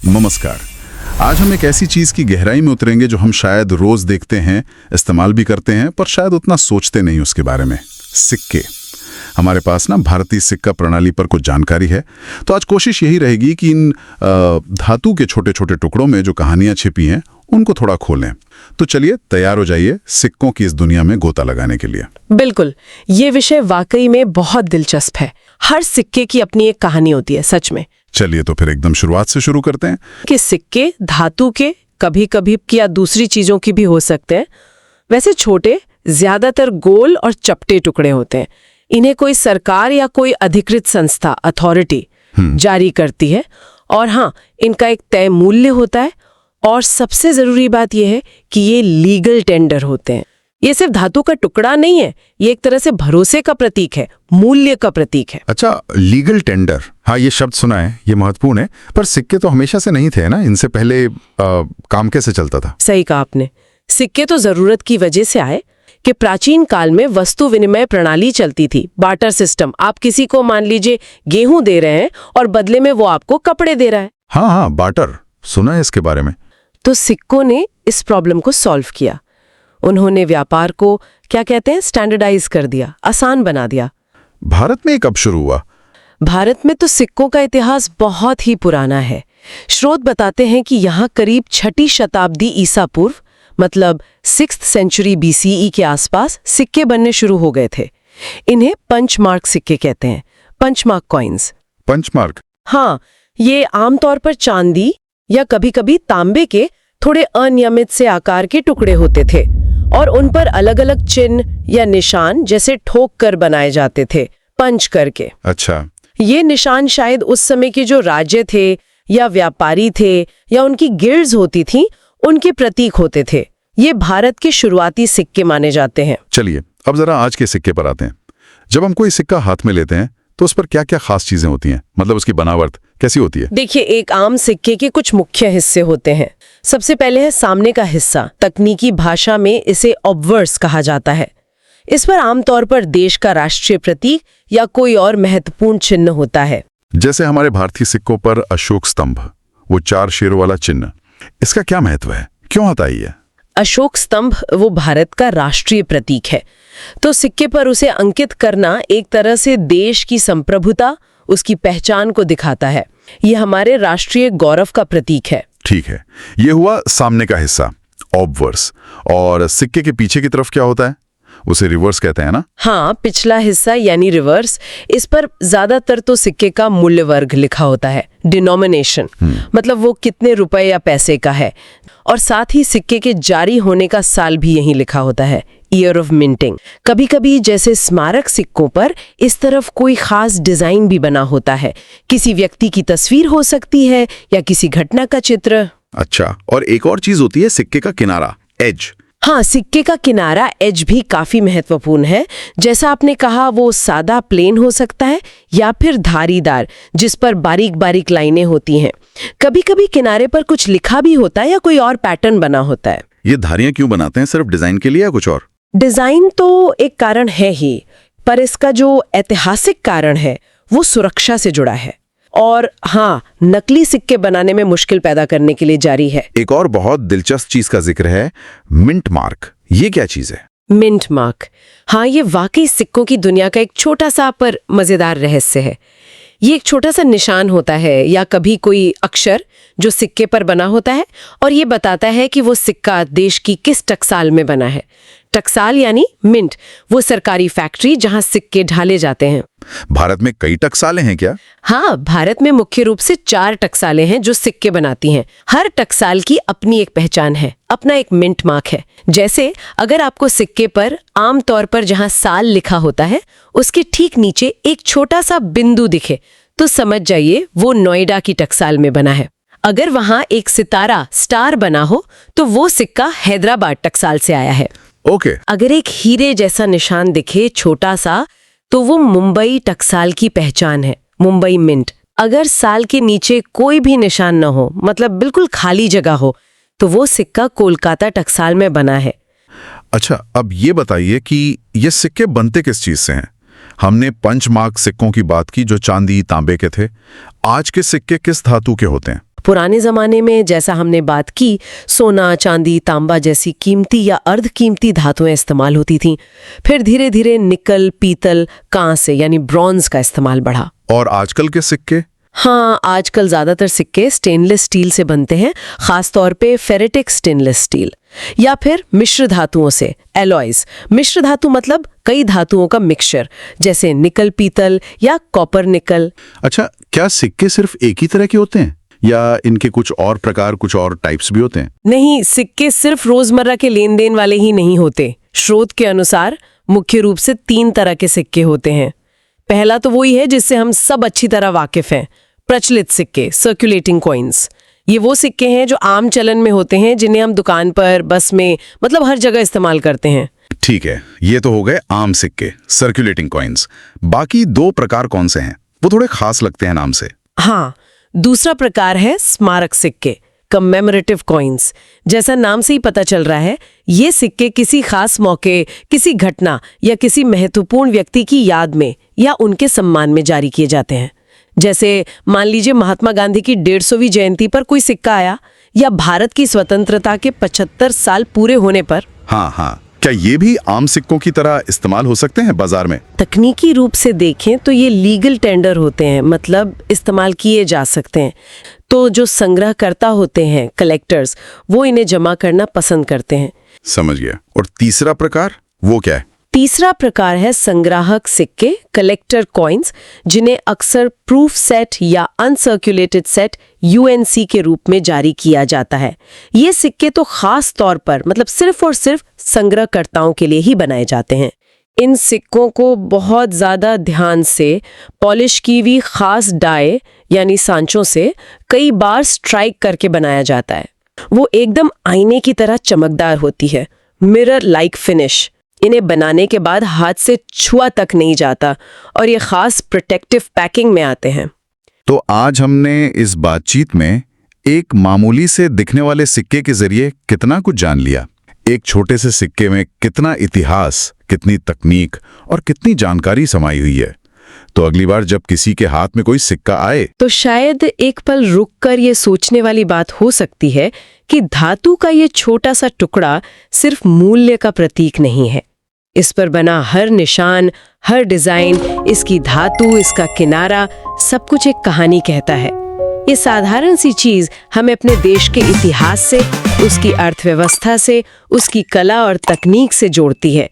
नमस्कार। आज हम एक ऐसी चीज की गहराई में उतरेंगे जो हम शायद रोज देखते हैं, इस्तेमाल भी करते हैं, पर शायद उतना सोचते नहीं उसके बारे में। सिक्के। हमारे पास ना भारतीय सिक्का प्रणाली पर कुछ जानकारी है, तो आज कोशिश यही रहेगी कि इन धातु के छोटे छोटे टुकड़ों में जो कहानियां छिपी हैं उनको थोड़ा खोलें। तो चलिए तैयार हो जाइए सिक्कों की इस दुनिया में गोता लगाने के लिए। बिल्कुल, ये विषय वाकई में बहुत दिलचस्प है। हर सिक्के की अपनी एक कहानी होती है, सच में। चलिए तो फिर एकदम शुरुआत से शुरू करते हैं कि सिक्के धातु के, कभी कभी या दूसरी चीजों की भी हो सकते हैं। वैसे छोटे, ज्यादातर गोल और चपटे टुकड़े होते हैं। इन्हें कोई सरकार या कोई अधिकृत संस्था, अथॉरिटी जारी करती है, और हाँ, इनका एक तय मूल्य होता है। और सबसे जरूरी बात यह है कि ये लीगल टेंडर होते हैं। ये सिर्फ धातु का टुकड़ा नहीं है, ये एक तरह से भरोसे का प्रतीक है, मूल्य का प्रतीक है। अच्छा, लीगल टेंडर, हाँ ये शब्द सुना है, ये महत्वपूर्ण है। पर सिक्के तो हमेशा से नहीं थे ना, इनसे पहले काम कैसे चलता था? सही कहा आपने। सिक्के तो जरूरत की वजह से आए कि प्राचीन काल में वस्तु विनिमय प्रणाली चलती थी, बार्टर सिस्टम। आप किसी को मान लीजिए गेहूं दे रहे हैं और बदले में वो आपको कपड़े दे रहा है। हाँ, बार्टर सुना है इसके बारे में। तो सिक्कों ने इस प्रॉब्लम को सॉल्व किया। उन्होंने व्यापार को क्या कहते हैं, स्टैंडर्डाइज कर दिया, आसान बना दिया। भारत में कब शुरू हुआ? भारत में तो सिक्कों का इतिहास बहुत ही पुराना है। स्रोत बताते हैं कि यहाँ करीब 6ठी शताब्दी ईसा पूर्व, मतलब 6th सेंचुरी BCE के आसपास सिक्के बनने शुरू हो गए थे। इन्हें पंचमार्क सिक्के कहते हैं, पंचमार्क कॉइन्स। पंचमार्क? हाँ, ये आमतौर पर चांदी या कभी-कभी तांबे के थोड़े अनियमित से आकार के टुकड़े होते थे, और उन पर अलग अलग चिन्ह या निशान जैसे ठोक कर बनाए जाते थे, पंच करके। अच्छा। ये निशान शायद उस समय के जो राज्य थे या व्यापारी थे या उनकी गिल्ड्स होती थी, उनके प्रतीक होते थे। ये भारत के शुरुआती सिक्के माने जाते हैं। चलिए अब जरा आज के सिक्के पर आते हैं। जब हम कोई सिक्का हाथ में लेते हैं तो उस पर क्या क्या खास चीजें होती हैं, मतलब उसकी बनावट कैसी होती है? देखिए, एक आम सिक्के के कुछ मुख्य हिस्से होते हैं। सबसे पहले है सामने का हिस्सा। तकनीकी भाषा में इसे ऑब्वर्स कहा जाता है। इस पर आमतौर पर देश का राष्ट्रीय प्रतीक या कोई और महत्वपूर्ण चिन्ह होता है। जैसे हमारे भारतीय सिक्कों पर अशोक स्तंभ, वो 4 शेरों वाला चिन्ह, इसका क्या महत्व है, क्यों आता है ये? अशोक स्तंभ वो भारत का राष्ट्रीय प्रतीक है, तो सिक्के पर उसे अंकित करना एक तरह से देश की संप्रभुता, उसकी पहचान को दिखाता है। ये हमारे राष्ट्रीय गौरव का प्रतीक है। ठीक है, ये हुआ सामने का हिस्सा, ऑब्वर्स। और सिक्के के पीछे की तरफ क्या होता है? उसे रिवर्स कहते हैं ना? हाँ, पिछला हिस्सा यानी रिवर्स। इस पर ज्यादातर तो सिक्के का मूल्य वर्ग लिखा होता है, डिनोमिनेशन, मतलब वो कितने रुपए या पैसे का है। और साथ ही सिक्के के जारी होने का साल भी यहीं लिखा होता है, ईयर ऑफ मिंटिंग। कभी कभी जैसे स्मारक सिक्कों पर इस तरफ कोई खास डिजाइन भी बना होता है, किसी व्यक्ति की तस्वीर हो सकती है या किसी घटना का चित्र। अच्छा, और एक और चीज होती है सिक्के का किनारा, एज। हाँ, सिक्के का किनारा, एज भी काफी महत्वपूर्ण है। जैसा आपने कहा, वो सादा प्लेन हो सकता है या फिर धारीदार, जिस पर बारीक बारीक लाइनें होती हैं। कभी कभी किनारे पर कुछ लिखा भी होता है या कोई और पैटर्न बना होता है। ये धारियां क्यों बनाते हैं, सिर्फ डिजाइन के लिए या कुछ और? डिजाइन तो एक कारण है ही, पर इसका जो ऐतिहासिक कारण है वो सुरक्षा से जुड़ा है। और हाँ, नकली सिक्के बनाने में मुश्किल पैदा करने के लिए जारी है। एक और बहुत दिलचस्प चीज का जिक्र है, मिंट मार्क। ये क्या चीज है? मिंट मार्क, हाँ, ये वाकई सिक्कों की दुनिया का एक छोटा सा पर मजेदार रहस्य है। ये एक छोटा सा निशान होता है या कभी कोई अक्षर जो सिक्के पर बना होता है, और ये बताता है कि वो सिक्का देश की किस टकसाल में बना है। टकसाल यानी मिंट, वो सरकारी फैक्ट्री जहां सिक्के ढाले जाते हैं। भारत में कई टकसालें हैं क्या? हाँ, भारत में मुख्य रूप से 4 टकसालें हैं जो सिक्के बनाती हैं। हर टकसाल की अपनी एक पहचान है, अपना एक मिंट मार्क है। जैसे अगर आपको सिक्के पर आमतौर पर जहां साल लिखा होता है, उसके ठीक नीचे एक छोटा सा बिंदु दिखे, तो समझ जाइए वो नोएडा की टकसाल में बना है। अगर वहां एक सितारा, स्टार बना हो, तो वो सिक्का हैदराबाद टकसाल से आया है। ओके। अगर एक हीरे जैसा निशान दिखे छोटा सा, तो वो मुंबई टकसाल की पहचान है, मुंबई मिंट। अगर साल के नीचे कोई भी निशान न हो, मतलब बिल्कुल खाली जगह हो, तो वो सिक्का कोलकाता टकसाल में बना है। अच्छा, अब ये बताइए कि ये सिक्के बनते किस चीज से हैं? हमने पंचमार्क सिक्कों की बात की जो चांदी तांबे के थे। आज के सिक्के किस धातु के होते हैं? पुराने जमाने में जैसा हमने बात की, सोना, चांदी, तांबा जैसी कीमती या अर्ध कीमती धातुएं इस्तेमाल होती थीं। फिर धीरे धीरे निकल, पीतल, कांस्य यानी ब्रॉन्ज का इस्तेमाल बढ़ा। और आजकल के सिक्के? हाँ, आजकल ज्यादातर सिक्के स्टेनलेस स्टील से बनते हैं, खासतौर पे फेरेटिक स्टेनलेस स्टील, या फिर मिश्र धातुओं से, एलॉयज। मिश्र धातु मतलब कई धातुओं का मिक्सचर, जैसे निकल पीतल या कॉपर निकल। अच्छा, क्या सिक्के सिर्फ एक ही तरह के होते हैं या इनके कुछ और प्रकार, कुछ और टाइप्स भी होते हैं? नहीं, सिक्के सिर्फ रोजमर्रा के लेन देन वाले ही नहीं होते। स्रोत के अनुसार मुख्य रूप से 3 तरह के सिक्के होते हैं। पहला तो वही है जिससे हम सब अच्छी तरह वाकिफ हैं, प्रचलित सिक्के, सर्कुलेटिंग कॉइन्स। ये वो सिक्के हैं जो आम चलन में होते हैं, जिन्हें हम दुकान पर, बस में, मतलब हर जगह इस्तेमाल करते हैं। ठीक है, ये तो हो गए आम सिक्के, सर्कुलेटिंग कॉइन्स। बाकी 2 प्रकार कौन से हैं? वो थोड़े खास लगते हैं नाम से। हाँ, दूसरा प्रकार है स्मारक सिक्के, कमेमोरेटिव कॉइन्स। जैसा नाम से ही पता चल रहा है, ये सिक्के किसी खास मौके, किसी घटना या किसी महत्वपूर्ण व्यक्ति की याद में या उनके सम्मान में जारी किए जाते हैं। जैसे मान लीजिए महात्मा गांधी की 150वीं जयंती पर कोई सिक्का आया, या भारत की स्वतंत्रता के 75 साल पूरे होने पर। हाँ, क्या ये भी आम सिक्कों की तरह इस्तेमाल हो सकते हैं बाजार में? तकनीकी रूप से देखें तो ये लीगल टेंडर होते हैं, मतलब इस्तेमाल किए जा सकते हैं। तो जो संग्रहकर्ता होते हैं, कलेक्टर्स, वो इन्हें जमा करना पसंद करते हैं। समझ गया। और तीसरा प्रकार, वो क्या है? तीसरा प्रकार है संग्राहक सिक्के, कलेक्टर कॉइन्स, जिन्हें अक्सर प्रूफ सेट या अनसर्कुलेटेड सेट UNC के रूप में जारी किया जाता है। ये सिक्के तो खास तौर पर, मतलब सिर्फ और सिर्फ संग्रहकर्ताओं के लिए ही बनाए जाते हैं। इन सिक्कों को बहुत ज़्यादा ध्यान से पॉलिश की हुई खास डाई यानी सांचों से कई बार स्ट्राइक करके बनाया जाता है। वो एकदम आईने की तरह चमकदार होती है, मिरर लाइक फिनिश। इन्हें बनाने के बाद हाथ से छुआ तक नहीं जाता, और ये खास प्रोटेक्टिव पैकिंग में आते हैं। तो आज हमने इस बातचीत में एक मामूली से दिखने वाले सिक्के के जरिए कितना कुछ जान लिया। एक छोटे से सिक्के में कितना इतिहास, कितनी तकनीक और कितनी जानकारी समाई हुई है। तो अगली बार जब किसी के हाथ में कोई सिक्का आए, तो शायद एक पल रुककर ये सोचने वाली बात हो सकती है कि धातु का ये छोटा सा टुकड़ा सिर्फ मूल्य का प्रतीक नहीं है। इस पर बना हर निशान, हर डिजाइन, इसकी धातु, इसका किनारा, सब कुछ एक कहानी कहता है। ये साधारण सी चीज हमें अपने देश के इतिहास से, उसकी अर्थव्यवस्था से, उसकी कला और तकनीक से जोड़ती है।